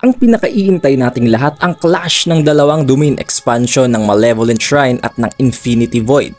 Ang pinakaiintay nating lahat ang clash ng dalawang domain expansion ng Malevolent Shrine at ng Infinity Void.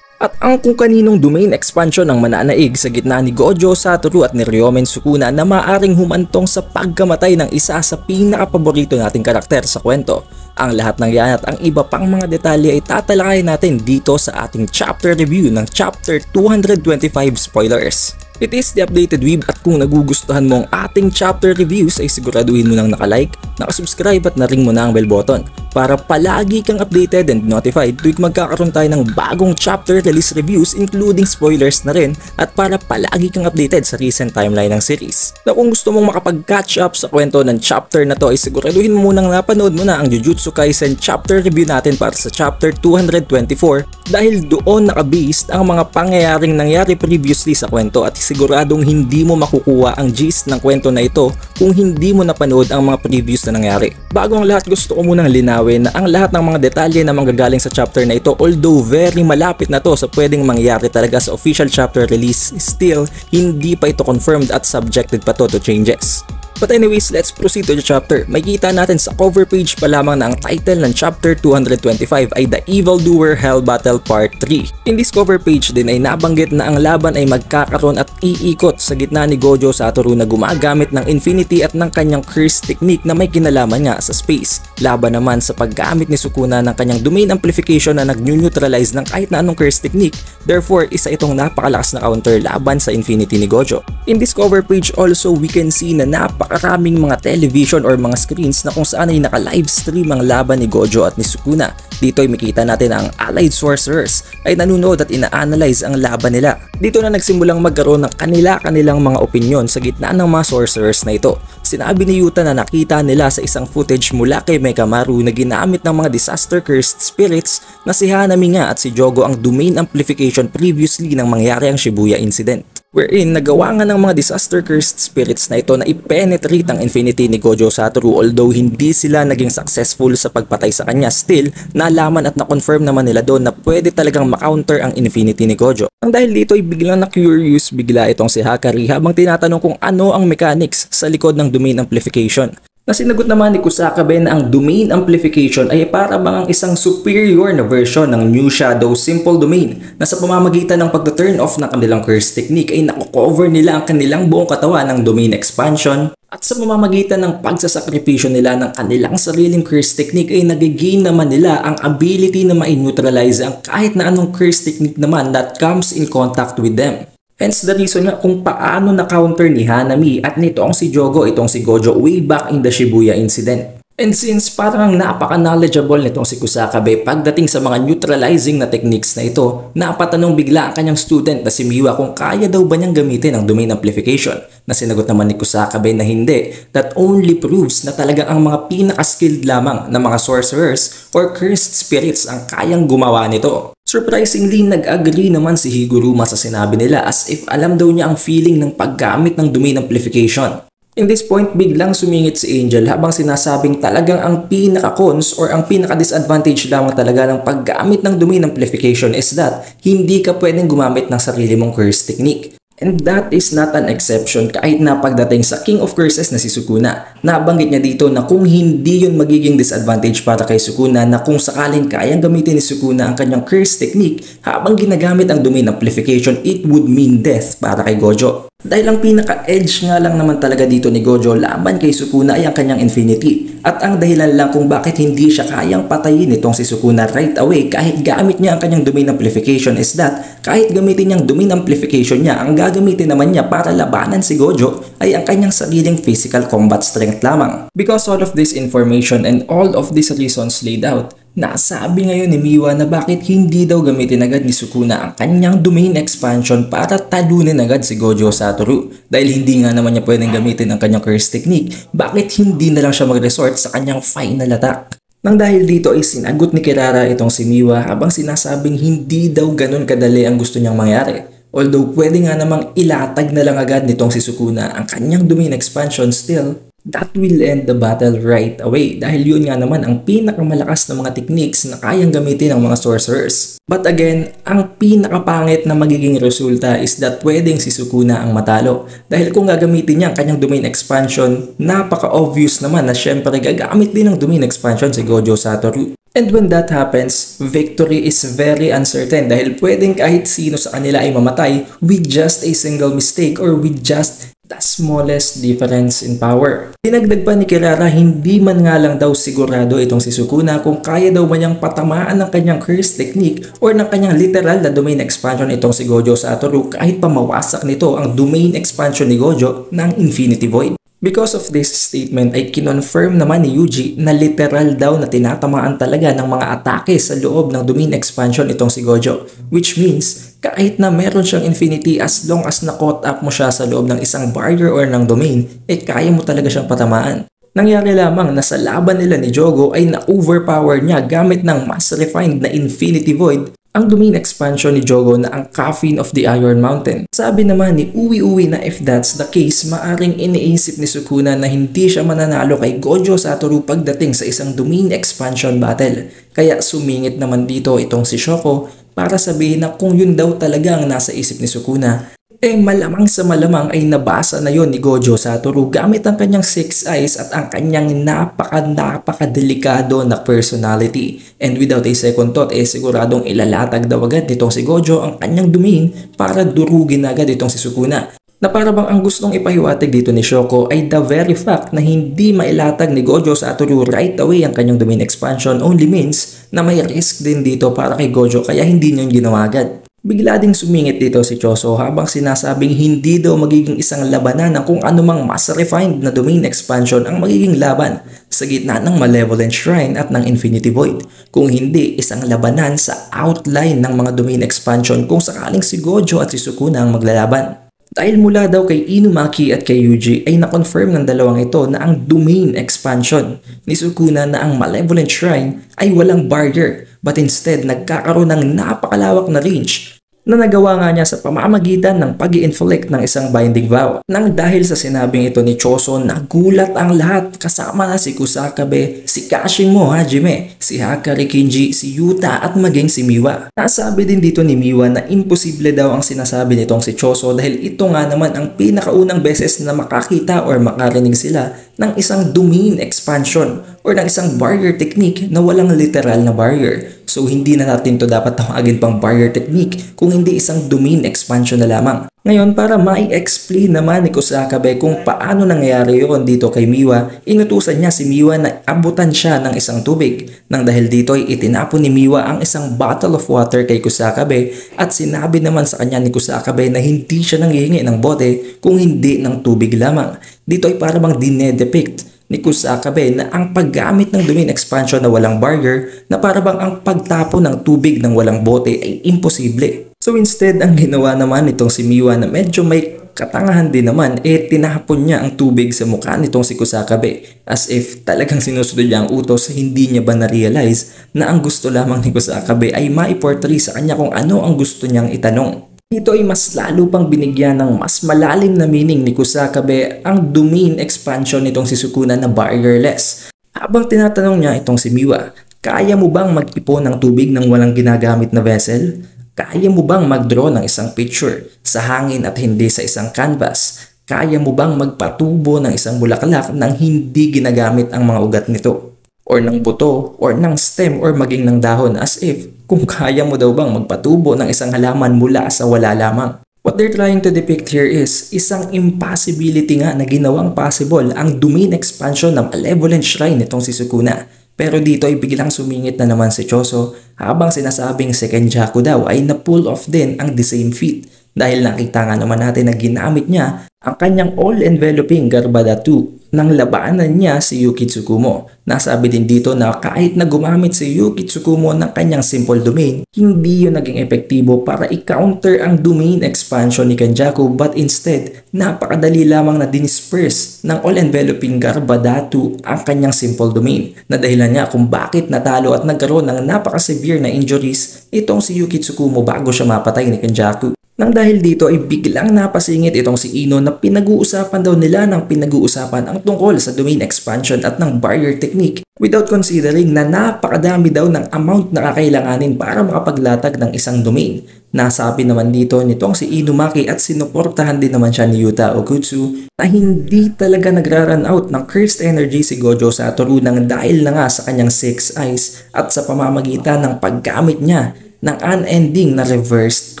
At ang kung kaninong domain expansion ang mananaig sa gitna ni Gojo Satoru at ni Ryomen Sukuna na maaring humantong sa pagkamatay ng isa sa pinakapaborito nating karakter sa kwento. Ang lahat ng yan at ang iba pang mga detalye ay tatalakayin natin dito sa ating chapter review ng chapter 225 spoilers. It is the updated weeb at kung nagugustuhan mo ang ating chapter reviews ay siguraduhin mo nang nakalike, nakasubscribe at na-ring mo na ang bell button para palagi kang updated and notified tuwing magkakaroon tayo ng bagong chapter release reviews including spoilers na rin at para palagi kang updated sa recent timeline ng series. Na kung gusto mong makapag-catch up sa kwento ng chapter na to ay siguraduhin mo munang napanood mo na ang Jujutsu Kaisen chapter review natin para sa chapter 224 dahil doon nakabased ang mga pangyayaring nangyari previously sa kwento at siguradong hindi mo makukuha ang gist ng kwento na ito kung hindi mo napanood ang mga previous na nangyari. Bago ang lahat gusto ko munang linawin na ang lahat ng mga detalye na manggagaling sa chapter na ito although very malapit na to sa pwedeng mangyari talaga sa official chapter release, still hindi pa ito confirmed at subjected pa to changes. But anyways, let's proceed to the chapter. Makikita natin sa cover page pa lamang na ang title ng chapter 225 ay The Evildoer Hell Battle Part 3. In this cover page din ay nabanggit na ang laban ay magkakaroon at iikot sa gitna ni Gojo Satoru na gumagamit ng Infinity at ng kanyang curse technique na may kinalaman nga sa space. Laban naman sa paggamit ni Sukuna ng kanyang domain amplification na nag-neutralize ng kahit na anong curse technique. Therefore, isa itong napakalakas na counter laban sa Infinity ni Gojo. In this cover page also, we can see na napakaraming mga television or mga screens na kung saan ay naka-livestream ang laban ni Gojo at ni Sukuna. Dito ay makita natin na ang allied sorcerers ay nanonood at ina-analyze ang laban nila. Dito na nagsimulang magkaroon ng kanilang mga opinyon sa gitna ng mga sorcerers na ito. Sinabi ni Yuta na nakita nila sa isang footage mula kay Mekamaru na ginamit ng mga disaster cursed spirits na si Hanami nga at si Jogo ang domain amplification previously nang mangyari ang Shibuya incident. Wherein nagawa nga ng mga disaster cursed spirits na ito na i-penetrate ang Infinity ni Gojo Satoru although hindi sila naging successful sa pagpatay sa kanya, still nalaman at na-confirm naman nila doon na pwede talagang ma-counter ang Infinity ni Gojo. Ang dahil dito ay biglang na-curious bigla itong si Hakari habang tinatanong kung ano ang mechanics sa likod ng domain amplification. Nasinagot naman ni Kusakabe na ang domain amplification ay para bang ang isang superior na version ng New Shadow Simple Domain na sa pamamagitan ng pagta-turn off ng kanilang curse technique ay nakocover nila ang kanilang buong katawan ng domain expansion at sa pamamagitan ng pagsasakripisyo nila ng kanilang sariling curse technique ay nag-gain naman nila ang ability na ma-neutralize ang kahit na anong curse technique naman that comes in contact with them. Hence the reason nga kung paano na-counter ni Hanami at nitong si Jogo itong si Gojo way back in the Shibuya incident. And since parang napaka-knowledgeable nitong si Kusakabe pagdating sa mga neutralizing na techniques na ito, napatanong bigla ang kanyang student na si Miwa kung kaya daw ba niyang gamitin ang domain amplification. Na sinagot naman ni Kusakabe na hindi, that only proves na talaga ang mga pinaka-skilled lamang na mga sorcerers or cursed spirits ang kayang gumawa nito. Surprisingly, nag-agree naman si Higuruma sa sinabi nila as if alam daw niya ang feeling ng paggamit ng domain amplification. In this point, biglang sumingit si Angel habang sinasabing talagang ang pinaka-cons or ang pinaka-disadvantage lamang talaga ng paggamit ng domain amplification is that hindi ka pwedeng gumamit ng sarili mong curse technique. And that is not an exception kahit na pagdating sa King of Curses na si Sukuna. Nabanggit niya dito na kung hindi yun magiging disadvantage para kay Sukuna na kung sakaling kayang gamitin ni Sukuna ang kanyang curse technique habang ginagamit ang domain amplification, it would mean death para kay Gojo. Dahil ang pinaka-edge nga lang naman talaga dito ni Gojo laban kay Sukuna ay ang kanyang Infinity. At ang dahilan lang kung bakit hindi siya kayang patayin itong si Sukuna right away kahit gamit niya ang kanyang domain amplification is that kahit gamitin niyang domain amplification niya, ang gagamitin naman niya para labanan si Gojo ay ang kanyang sariling physical combat strength lamang. Because all of this information and all of these reasons laid out, nasabi ngayon ni Miwa na bakit hindi daw gamitin agad ni Sukuna ang kanyang domain expansion para talunin agad si Gojo Satoru. Dahil hindi nga naman niya pwedeng gamitin ang kanyang curse technique, bakit hindi na lang siya mag-resort sa kanyang final attack? Nang dahil dito ay sinagot ni Kirara itong si Miwa habang sinasabing hindi daw ganun kadali ang gusto niyang mangyari. Although pwede nga namang ilatag na lang agad nitong si Sukuna ang kanyang domain expansion, still that will end the battle right away dahil yun nga naman ang pinakamalakas na mga techniques na kayang gamitin ng mga sorcerers. But again, ang pinakapangit na magiging resulta is that pwedeng si Sukuna ang matalo dahil kung gagamitin niya ang kanyang domain expansion, napaka-obvious naman na syempre gagamit din ng domain expansion si Gojo Satoru. And when that happens, victory is very uncertain dahil pwedeng kahit sino sa kanila ay mamatay with just a single mistake or with just the smallest difference in power. Dinagdag pa ni Kirara, hindi man nga lang daw sigurado itong si Sukuna kung kaya daw ba niyang patamaan ng kanyang curse technique or ng kanyang literal na domain expansion itong si Gojo Satoru kahit pa mawasak nito ang domain expansion ni Gojo ng Infinity Void. Because of this statement ay kinonfirm naman ni Yuji na literal daw na tinatamaan talaga ng mga atake sa loob ng domain expansion itong si Gojo. Which means, kahit na meron siyang infinity as long as na-caught up mo siya sa loob ng isang barrier or ng domain, kaya mo talaga siyang patamaan. Nangyari lamang na sa laban nila ni Jogo ay na-overpower niya gamit ng mas refined na Infinity Void ang domain expansion ni Jogo na ang Coffin of the Iron Mountain. Sabi naman ni Uwi na if that's the case, maaring iniisip ni Sukuna na hindi siya mananalo kay Gojo Satoru pagdating sa isang domain expansion battle. Kaya sumingit naman dito itong si Shoko para sabihin na kung yun daw talaga ang nasa isip ni Sukuna, malamang sa malamang ay nabasa na yon ni Gojo Satoru gamit ang kanyang 6 eyes at ang kanyang napaka-delikado na personality. And without a second thought, siguradong ilalatag daw agad nitong si Gojo ang kanyang domain para durugin agad itong si Sukuna. Na para bang ang gustong ipahiwatig dito ni Shoko ay the very fact na hindi mailatag ni Gojo Satoru right away ang kanyang domain expansion only means na may risk din dito para kay Gojo kaya hindi niya ginawa agad. Bigla ding sumingit dito si Choso habang sinasabing hindi daw magiging isang labanan ng kung anumang mas refined na domain expansion ang magiging laban sa gitna ng Malevolent Shrine at ng Infinity Void. Kung hindi isang labanan sa outline ng mga domain expansion kung sakaling si Gojo at si Sukuna ang maglalaban. Dahil mula daw kay Inumaki at kay Yuji ay na-confirm ng dalawang ito na ang domain expansion ni Sukuna na ang Malevolent Shrine ay walang barrier but instead nagkakaroon ng napakalawak na range na nagawa nga niya sa pamamagitan ng pag-i-inflict ng isang binding vow. Nang dahil sa sinabing ito ni Choso, nagulat ang lahat kasama na si Kusakabe, si Kashimo Hajime, si Hakari Kinji, si Yuta at maging si Miwa. Nasabi din dito ni Miwa na imposible daw ang sinasabi nitong si Choso dahil ito nga naman ang pinakaunang beses na makakita or makarinig sila ng isang domain expansion or ng isang barrier technique na walang literal na barrier. So hindi na natin to dapat tawagin pang barrier technique kung hindi isang domain expansion na lamang. Ngayon para mai-explain naman ni Kusakabe kung paano nangyayari yun dito kay Miwa, inutusan niya si Miwa na abutan siya ng isang tubig. Nang dahil dito ay itinapon ni Miwa ang isang bottle of water kay Kusakabe at sinabi naman sa kanya ni Kusakabe na hindi siya nanghihingi ng bote kung hindi ng tubig lamang. Dito ay para bang dinedepict ni Kusakabe na ang paggamit ng domain expansion na walang barrier na para bang ang pagtapo ng tubig ng walang bote ay imposible. So instead, ang ginawa naman nitong si Miwa na medyo may katangahan din naman, tinahapon niya ang tubig sa mukha nitong si Kusakabe as if talagang sinusunod niya ang utos, hindi niya ba na-realize na ang gusto lamang ni Kusakabe ay maiportray sa kanya kung ano ang gusto niyang itanong. Dito ay mas lalo pang binigyan ng mas malalim na meaning ni Kusakabe ang domain expansion nitong si Sukuna na barrierless. Habang tinatanong niya itong si Miwa, kaya mo bang mag-ipon ng tubig ng walang ginagamit na vessel? Kaya mo bang mag-draw ng isang picture sa hangin at hindi sa isang canvas? Kaya mo bang magpatubo ng isang bulaklak nang hindi ginagamit ang mga ugat nito? Or ng buto, or ng stem, or maging ng dahon as if kung kaya mo daw bang magpatubo ng isang halaman mula sa wala lamang. What they're trying to depict here is isang impossibility nga na ginawang possible ang domain expansion ng Malevolent Shrine nitong si Sukuna. Pero dito ay biglang sumingit na naman si Choso habang sinasabing si Kenjaku daw ay na-pull off din ang the same feat dahil nakita nga naman natin na ginamit niya ang kanyang all-enveloping Garbada 2 nang labanan niya si Yuki Tsukumo. Nasabi din dito na kahit na gumamit si Yuki Tsukumo ng kanyang simple domain, hindi yun naging epektibo para i-counter ang domain expansion ni Kenjaku but instead, napakadali lamang na dinisperse ng all-enveloping Garbada 2 ang kanyang simple domain na dahilan niya kung bakit natalo at nagkaroon ng napaka-severe na injuries itong si Yuki Tsukumo bago siya mapatay ni Kenjaku. Nang dahil dito ay biglang napasingit itong si Ino na pinag-uusapan daw nila ng pinag-uusapan ang tungkol sa domain expansion at ng barrier technique without considering na napakadami daw ng amount na kakailanganin para makapaglatag ng isang domain. Nasabi naman dito nitong si Inumaki at sinuportahan din naman siya ni Yuta Okutsu na hindi talaga nagra-run out ng cursed energy si Gojo Satoru nang dahil na nga sa kanyang 6 eyes at sa pamamagitan ng paggamit niya ng unending na reversed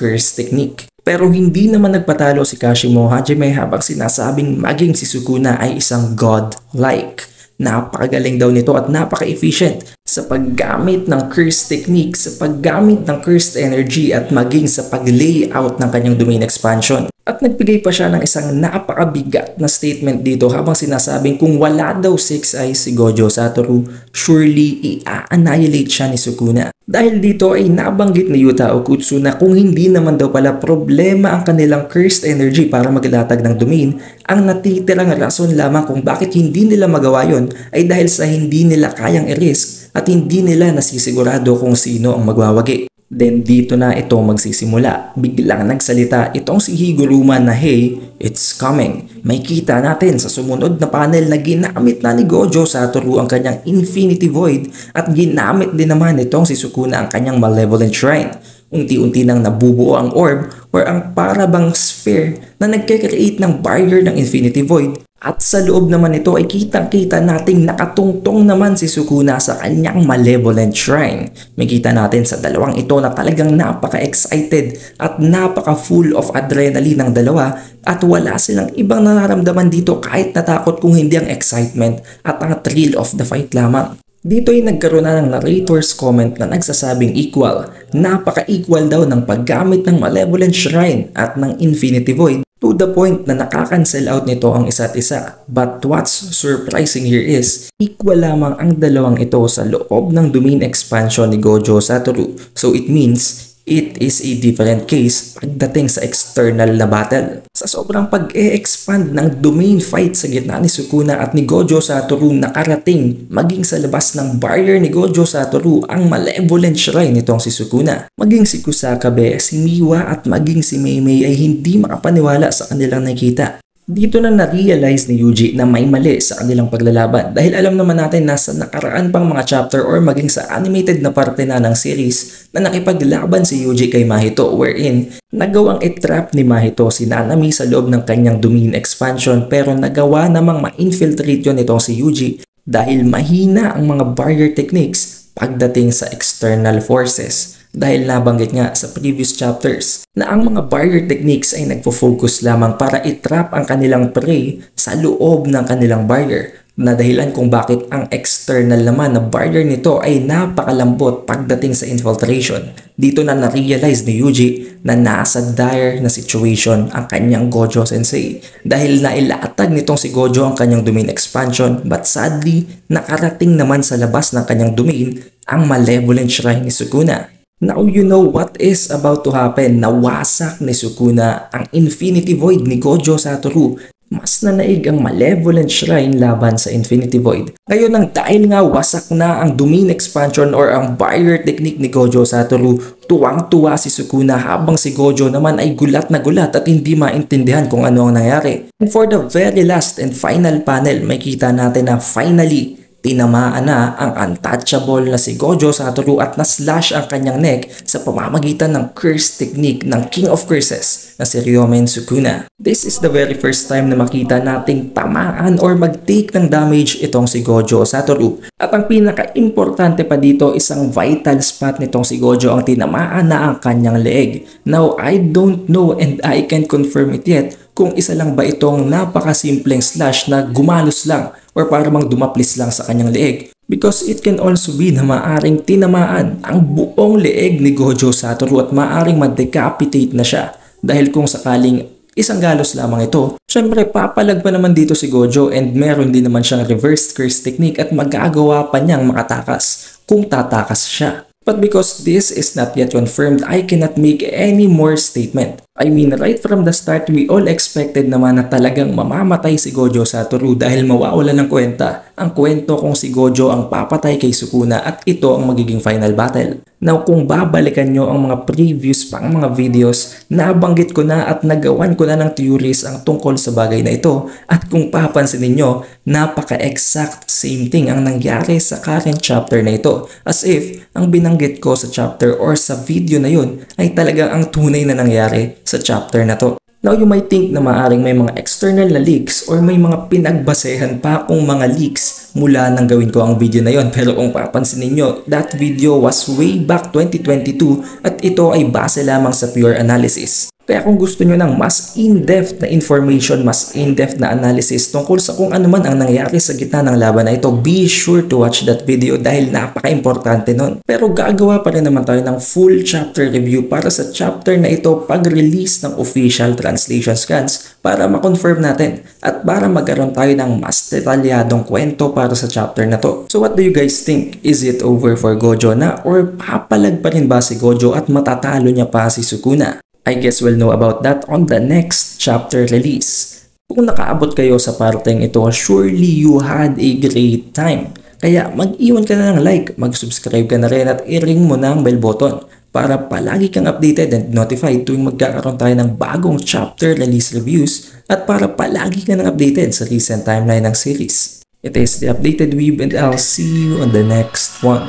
curse technique. Pero hindi naman nagpatalo si Kashimo Hajime habang sinasabing maging si Sukuna ay isang god-like. Napakagaling daw nito at napaka-efficient sa paggamit ng curse technique, sa paggamit ng cursed energy at maging sa pag-layout ng kanyang domain expansion. At nagbigay pa siya ng isang napakabigat na statement dito habang sinasabing kung wala daw 6 eyes si Gojo Satoru, surely i-annihilate siya ni Sukuna. Dahil dito ay nabanggit ni Yuta Okutsu na kung hindi naman daw pala problema ang kanilang cursed energy para maglatag ng domain, ang natitirang rason lamang kung bakit hindi nila magawa yon ay dahil sa hindi nila kayang i-risk at hindi nila nasisigurado kung sino ang magwawagi. Then dito na ito magsisimula. Biglang nagsalita itong si Higuruma na hey, it's coming. May kita natin sa sumunod na panel na ginamit na ni Gojo Satoru ang kanyang Infinity Void at ginamit din naman itong si Sukuna ang kanyang Malevolent Shrine. Unti-unti nang nabubuo ang orb or ang parabang sphere na nagkakreate ng barrier ng Infinity Void. At sa loob naman nito ay kitang-kita nating nakatungtong naman si Sukuna sa kanyang Malevolent Shrine. Makita natin sa dalawang ito na talagang napaka-excited at napaka-full of adrenaline ng dalawa at wala silang ibang nararamdaman dito kahit natakot kung hindi ang excitement at ang thrill of the fight lamang. Dito ay nagkaroon na ng narrator's comment na nagsasabing equal. Napaka-equal daw ng paggamit ng Malevolent Shrine at ng Infinity Void to the point na nakaka-cancel out nito ang isa't isa. But what's surprising here is, equal lamang ang dalawang ito sa loob ng domain expansion ni Gojo Satoru. So it means, it is a different case pagdating sa external na battle. Sa sobrang pag-e-expand ng domain fight sa gitna ni Sukuna at ni Gojo Satoru nakarating maging sa labas ng barrier ni Gojo Satoru ang Malevolent Shrine nitong si Sukuna. Maging si Kusakabe, si Miwa at maging si Meimei ay hindi makapaniwala sa kanilang nakita. Dito na na-realize ni Yuji na may mali sa kanilang paglalaban dahil alam naman natin na sa nakaraan pang mga chapter or maging sa animated na parte na ng series na nakipaglaban si Yuji kay Mahito wherein nagawang i-trap ni Mahito si Nanami sa loob ng kanyang domain expansion pero nagawa namang ma-infiltrate yun itong si Yuji dahil mahina ang mga barrier techniques pagdating sa external forces. Dahil nabanggit nga sa previous chapters na ang mga barrier techniques ay nagfo-focus lamang para i-trap ang kanilang prey sa loob ng kanilang barrier na dahilan kung bakit ang external naman na barrier nito ay napakalambot pagdating sa infiltration. Dito na na-realize ni Yuji na nasa dire na situation ang kanyang Gojo Sensei dahil nailatag nitong si Gojo ang kanyang domain expansion but sadly nakarating naman sa labas ng kanyang domain ang Malevolent Shrine ni Sukuna. Now you know what is about to happen. Nawasak ni Sukuna ang Infinity Void ni Gojo Satoru. Mas nanaig ang Malevolent Shrine laban sa Infinity Void. Ngayon nang dahil nga wasak na ang domain expansion or ang barrier technique ni Gojo Satoru, tuwang-tuwa si Sukuna habang si Gojo naman ay gulat na gulat at hindi maintindihan kung ano ang nangyari. And for the very last and final panel, makita natin na finally tinamaan na ang untouchable na si Gojo Satoru at na-slash ang kanyang neck sa pamamagitan ng curse technique ng King of Curses na si Ryomen Sukuna. This is the very first time na makita nating tamaan or mag-take ng damage itong si Gojo Satoru. At ang pinaka-importante pa dito, isang vital spot nitong si Gojo ang tinamaan na ang kanyang leeg. Now, I don't know and I can't confirm it yet kung isa lang ba itong napakasimpleng slash na gumalos lang or parang dumaplis lang sa kanyang leeg. Because it can also be na maaring tinamaan ang buong leeg ni Gojo Satoru at maaring ma-decapitate na siya. Dahil kung sakaling isang galos lamang ito, syempre papalag pa naman dito si Gojo and meron din naman siyang reverse curse technique at magagawa pa niyang makatakas kung tatakas siya. But because this is not yet confirmed, I cannot make any more statement. I mean, right from the start, we all expected naman na talagang mamamatay si Gojo Satoru dahil mawawala ng kwenta ang kwento kung si Gojo ang papatay kay Sukuna at ito ang magiging final battle. Now, kung babalikan nyo ang mga previous pang mga videos, nabanggit ko na at nagawan ko na ng theories ang tungkol sa bagay na ito at kung papansin ninyo, napaka-exact same thing ang nangyari sa current chapter na ito. As if, ang binanggit ko sa chapter or sa video na yun ay talagang ang tunay na nangyari sa chapter na to. Now, you might think na maaring may mga external na leaks or may mga pinagbasehan pa kung mga leaks mula nang gawin ko ang video na yon. Pero kung papansin ninyo, that video was way back 2022 at ito ay base lamang sa pure analysis. Kaya kung gusto nyo ng mas in-depth na information, mas in-depth na analysis tungkol sa kung ano man ang nangyari sa gitna ng laban na ito, be sure to watch that video dahil napaka-importante nun. Pero gagawa pa rin naman tayo ng full chapter review para sa chapter na ito pag-release ng official translation scans para ma-confirm natin at para magkaroon tayo ng mas detalyadong kwento para sa chapter na to. So what do you guys think? Is it over for Gojo na or papalag pa rin ba si Gojo at matatalo niya pa si Sukuna? I guess we'll know about that on the next chapter release. Kung nakaabot kayo sa parteng ito, surely you had a great time. Kaya mag-iwan ka na ng like, mag-subscribe ka na rin at i-ring mo na ang bell button para palagi kang updated and notified tuwing magkakaroon tayo ng bagong chapter release reviews at para palagi ka nang updated sa recent timeline ng series. It is The Updated Weeb and I'll see you on the next one.